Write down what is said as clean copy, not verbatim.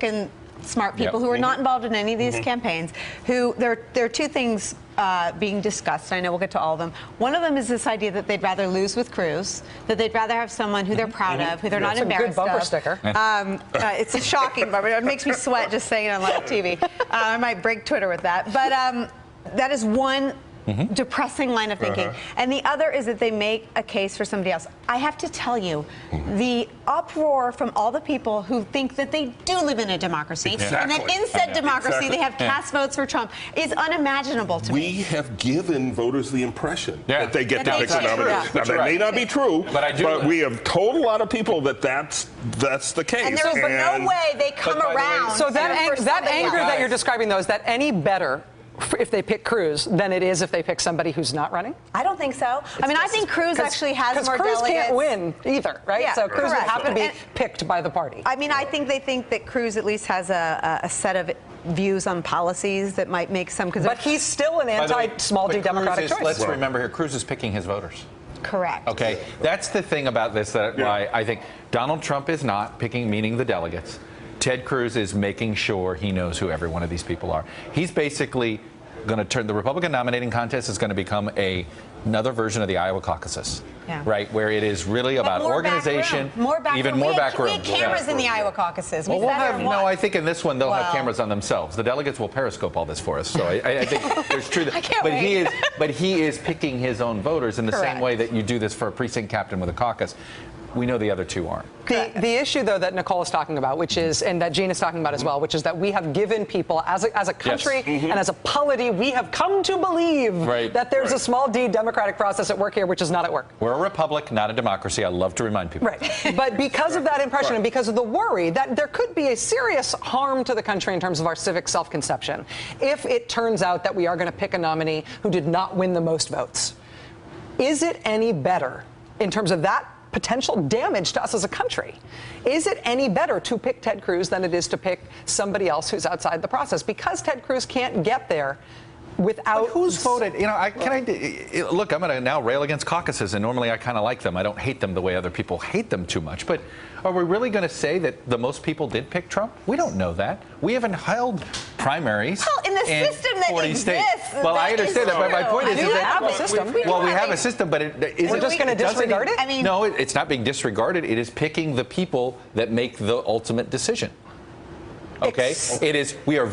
looking smart people who are not involved in any of these campaigns, who there are two things being discussed. I know we'll get to all of them. One of them is this idea that they'd rather lose with Cruz, that they'd rather have someone who they're proud of, who they're not embarrassed of. That's a good bumper sticker. It's a shocking bumper. It makes me sweat just saying it on live TV. I might break Twitter with that. But that is one depressing line of thinking. And the other is that they make a case for somebody else. I have to tell you, the uproar from all the people who think that they do live in a democracy and that in said democracy they have cast votes for Trump is unimaginable to me. We have given voters the impression that they get to pick the nominee. Now, that may not be true, but we have told a lot of people that that's the case. And there's no way they come around. So that anger that you're describing, though, is that any better if they pick Cruz than it is if they pick somebody who's not running? I don't think so. I mean, I think Cruz actually has more delegates. Cruz can't win either, right? Yeah, so Cruz would have to be picked by the party. I mean, I think they think that Cruz at least has a set of views on policies that might make some. But he's still an anti-small d Democratic choice. Let's remember here, Cruz is picking his voters. Correct. Okay, that's the thing about this that why I think Donald Trump is not picking, meaning the delegates. Ted Cruz is making sure he knows who every one of these people are. He's basically going to turn the Republican nominating contest is going to become another version of the Iowa caucuses, right? Where it is really about organization, even more backroom. We had cameras in the Iowa caucuses. Well, we'll have, no, I think in this one they'll have cameras on themselves. The delegates will periscope all this for us. So I think there's truth. I can't wait. But he is picking his own voters in the same way that you do this for a precinct captain with a caucus. We know the other two aren't. The issue, though, that Nicole is talking about, which is, and that Gene is talking about as well, which is that we have given people, as a country and as a polity, we have come to believe that there's a small d democratic process at work here, which is not at work. We're a republic, not a democracy. I love to remind people. Right. But because of that impression and because of the worry that there could be a serious harm to the country in terms of our civic self-conception if it turns out that we are going to pick a nominee who did not win the most votes, is it any better in terms of that potential damage to us as a country? Is it any better to pick Ted Cruz than it is to pick somebody else who's outside the process? Because Ted Cruz can't get there without... But who's voted? You know, look, I'm going to now rail against caucuses, and normally I kind of like them. I don't hate them the way other people hate them too much. But are we really going to say that the most people did pick Trump? We don't know that. We haven't held primaries in the system that 40 exists. States. Well, I understand that, but my point is that we have a system. Well, we have a system, but we're just going to disregard it? I mean, no, it's not being disregarded. It is picking the people that make the ultimate decision. Okay? It is, we are